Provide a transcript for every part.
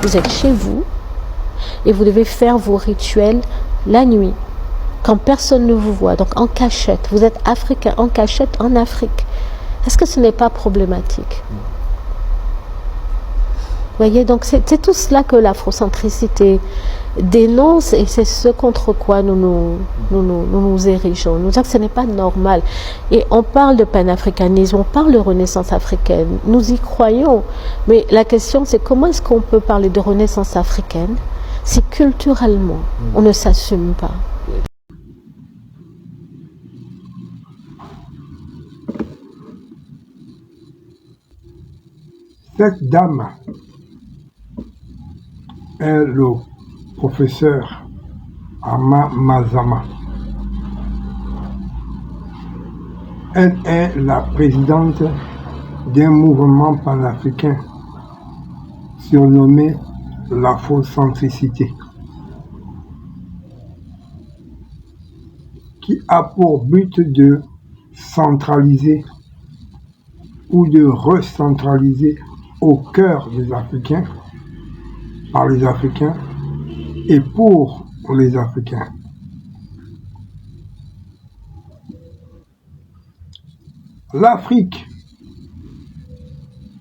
Vous êtes chez vous et vous devez faire vos rituels la nuit, quand personne ne vous voit, donc en cachette. Vous êtes africain en cachette en Afrique. Est-ce que ce n'est pas problématique? Vous voyez, donc c'est tout cela que l'afrocentricité dénonce et c'est ce contre quoi nous érigeons. Nous disons que ce n'est pas normal. Et on parle de panafricanisme, on parle de renaissance africaine. Nous y croyons. Mais la question, c'est comment est-ce qu'on peut parler de renaissance africaine si culturellement, on ne s'assume pas? Cette dame est le professeur Ama Mazama. Elle est la présidente d'un mouvement panafricain surnommé l'afrocentricité, qui a pour but de centraliser ou de recentraliser au cœur des Africains, par les Africains et pour les Africains. L'Afrique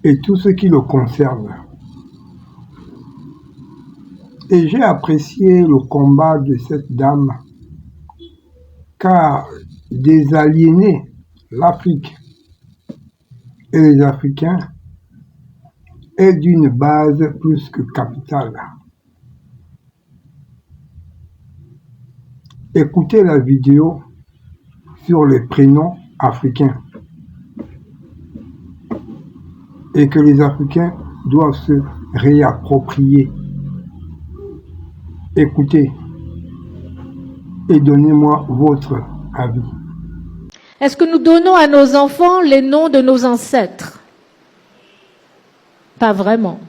et tout ce qui le concerne. Et j'ai apprécié le combat de cette dame, car désaliéner l'Afrique et les Africains est d'une base plus que capitale. Écoutez la vidéo sur les prénoms africains et que les Africains doivent se réapproprier. Écoutez et donnez-moi votre avis. Est-ce que nous donnons à nos enfants les noms de nos ancêtres? Pas vraiment.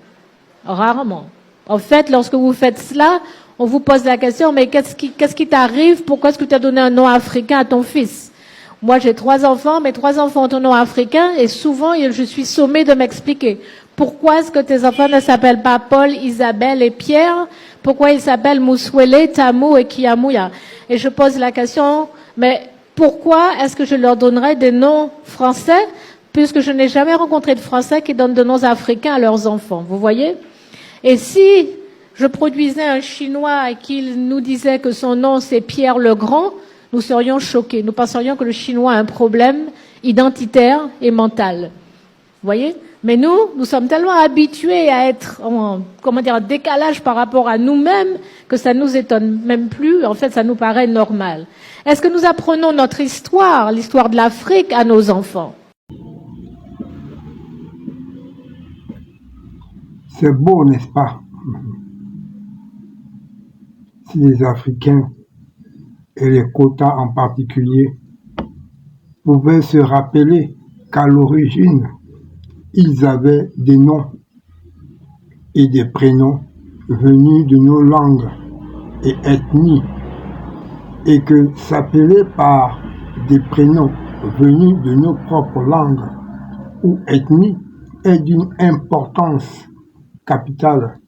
Rarement. En fait, lorsque vous faites cela, on vous pose la question, mais qu'est-ce qui t'arrive? Pourquoi est-ce que tu as donné un nom africain à ton fils? Moi, j'ai 3 enfants, mes 3 enfants ont un nom africain et souvent, je suis sommée de m'expliquer. Pourquoi est-ce que tes enfants ne s'appellent pas Paul, Isabelle et Pierre? Pourquoi ils s'appellent Mouswele, Tamou et Kiamouya? Et je pose la question, mais pourquoi est-ce que je leur donnerais des noms français puisque je n'ai jamais rencontré de Français qui donnent de noms africains à leurs enfants? Vous voyez? Et si je produisais un Chinois et qu'il nous disait que son nom c'est Pierre le Grand, nous serions choqués. Nous penserions que le Chinois a un problème identitaire et mental. Vous voyez? Mais nous sommes tellement habitués à être en décalage par rapport à nous-mêmes que ça nous étonne même plus. En fait, ça nous paraît normal. Est-ce que nous apprenons notre histoire, l'histoire de l'Afrique, à nos enfants? C'est beau, n'est-ce pas? Si les Africains, et les quotas en particulier, pouvaient se rappeler qu'à l'origine, ils avaient des noms et des prénoms venus de nos langues et ethnies, et que s'appeler par des prénoms venus de nos propres langues ou ethnies est d'une importance capitale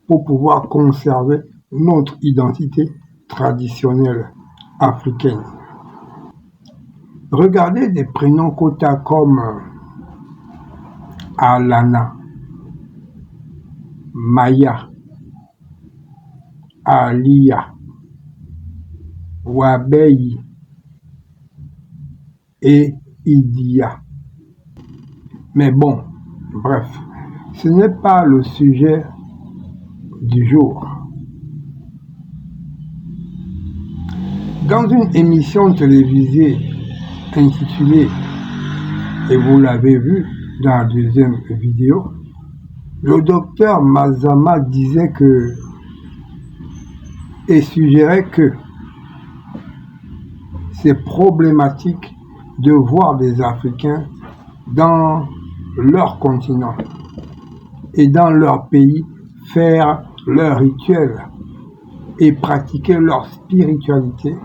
pour pouvoir conserver notre identité traditionnelle africaine. Regardez des prénoms quota comme Alana, Maya, Alia, Wabei et Idia. Mais bon, bref, ce n'est pas le sujet du jour. Dans une émission télévisée intitulée, et vous l'avez vu dans la deuxième vidéo, le docteur Mazama disait que et suggérait que c'est problématique de voir des Africains dans leur continent et dans leur pays faire leurs rituels et pratiquer leur spiritualité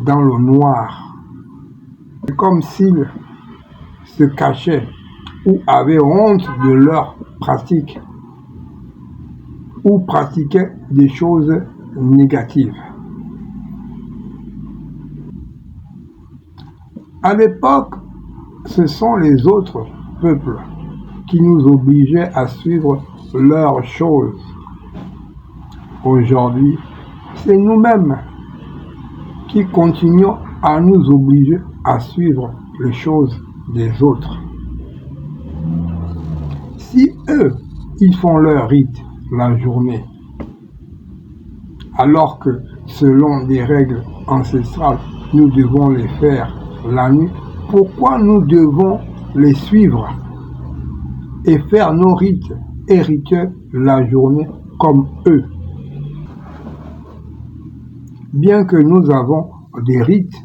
dans le noir. C'est comme s'ils se cachaient ou avaient honte de leur pratique ou pratiquaient des choses négatives. À l'époque, ce sont les autres peuples qui nous obligeaient à suivre leurs choses. Aujourd'hui, c'est nous-mêmes qui continuons à nous obliger à suivre les choses des autres. Si eux, ils font leur rite la journée, alors que selon des règles ancestrales, nous devons les faire la nuit, pourquoi nous devons les suivre et faire nos rites et rituels la journée comme eux? Bien que nous avons des rites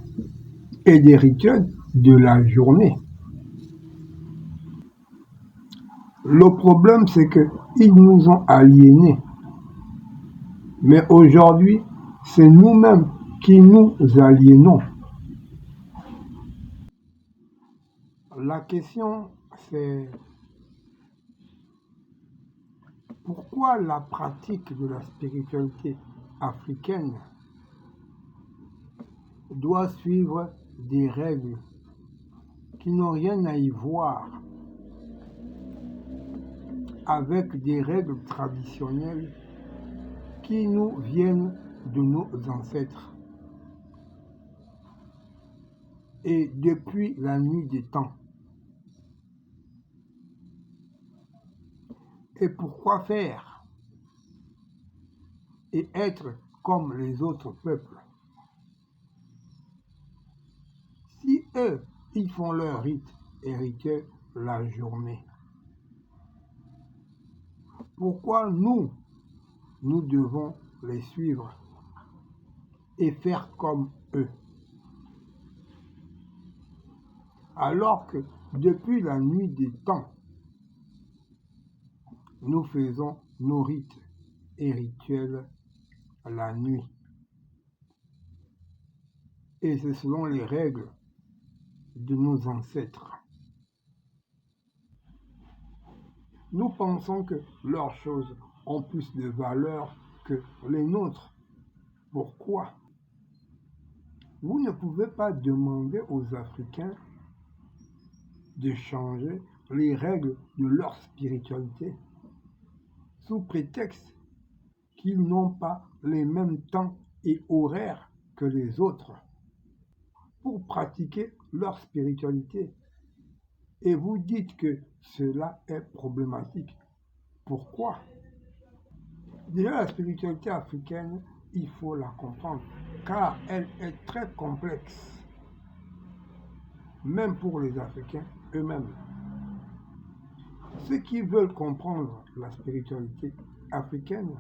et des rituels de la journée. Le problème, c'est qu'ils nous ont aliénés. Mais aujourd'hui, c'est nous-mêmes qui nous aliénons. La question, c'est pourquoi la pratique de la spiritualité africaine doit suivre des règles qui n'ont rien à y voir avec des règles traditionnelles qui nous viennent de nos ancêtres. Et depuis la nuit des temps. Et pourquoi faire et être comme les autres peuples? Si eux, ils font leur rite et rituel la journée, pourquoi nous devons les suivre et faire comme eux? Alors que depuis la nuit des temps, nous faisons nos rites et rituels la nuit. Et c'est selon les règles de nos ancêtres. Nous pensons que leurs choses ont plus de valeur que les nôtres. Pourquoi? Vous ne pouvez pas demander aux Africains de changer les règles de leur spiritualité sous prétexte qu'ils n'ont pas les mêmes temps et horaires que les autres pour pratiquer leur spiritualité. Et vous dites que cela est problématique. Pourquoi? Déjà, la spiritualité africaine, il faut la comprendre, car elle est très complexe, même pour les Africains eux-mêmes. Ceux qui veulent comprendre la spiritualité africaine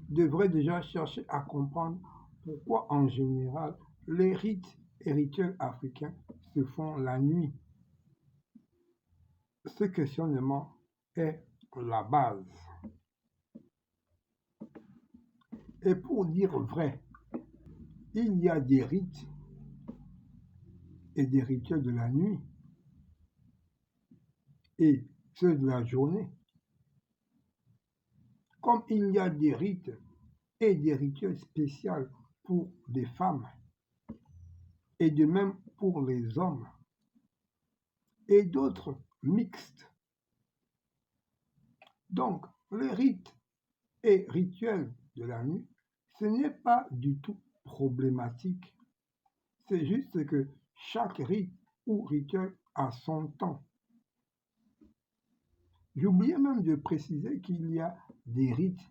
devraient déjà chercher à comprendre pourquoi, en général, les rites et rituels africains se font la nuit. Ce questionnement est la base. Et pour dire vrai, il y a des rites et des rituels de la nuit et ceux de la journée. Comme il y a des rites et des rituels spéciaux pour les femmes et de même pour les hommes et d'autres mixtes. Donc, les rites et rituels de la nuit, ce n'est pas du tout problématique. C'est juste que chaque rite ou rituel a son temps. J'oubliais même de préciser qu'il y a des rites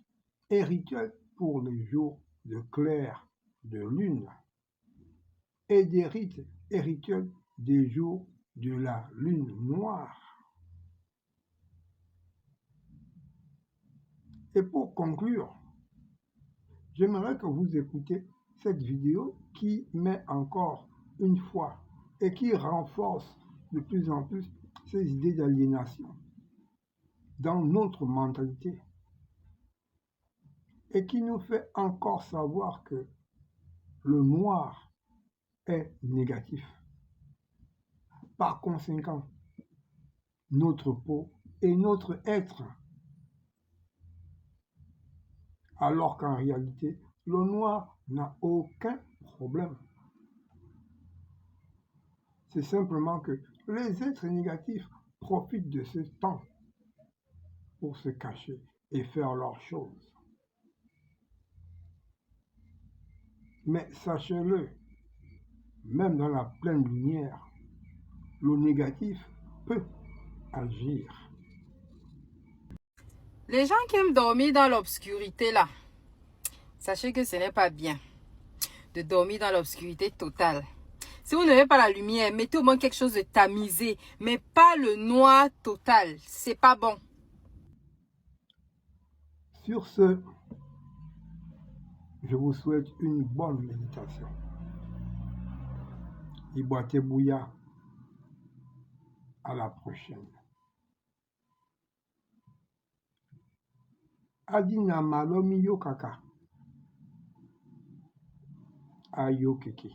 et rituels pour les jours de clair de lune et des rites et rituels des jours de la lune noire. Et pour conclure, j'aimerais que vous écoutiez cette vidéo qui met encore une fois et qui renforce de plus en plus ces idées d'aliénation dans notre mentalité et qui nous fait encore savoir que le noir est négatif. Par conséquent, notre peau et notre être alors qu'en réalité, le noir n'a aucun problème. C'est simplement que les êtres négatifs profitent de ce temps pour se cacher et faire leurs choses. Mais sachez-le, même dans la pleine lumière, le négatif peut agir. Les gens qui aiment dormir dans l'obscurité là, sachez que ce n'est pas bien de dormir dans l'obscurité totale. Si vous n'avez pas la lumière, mettez au moins quelque chose de tamisé, mais pas le noir total. C'est pas bon. Sur ce, je vous souhaite une bonne méditation. Iboate Bouya, à la prochaine. Adina Malomi Yokaka, Ayokeke.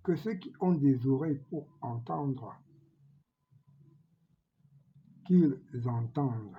Que ceux qui ont des oreilles pour entendre, qu'ils entendent.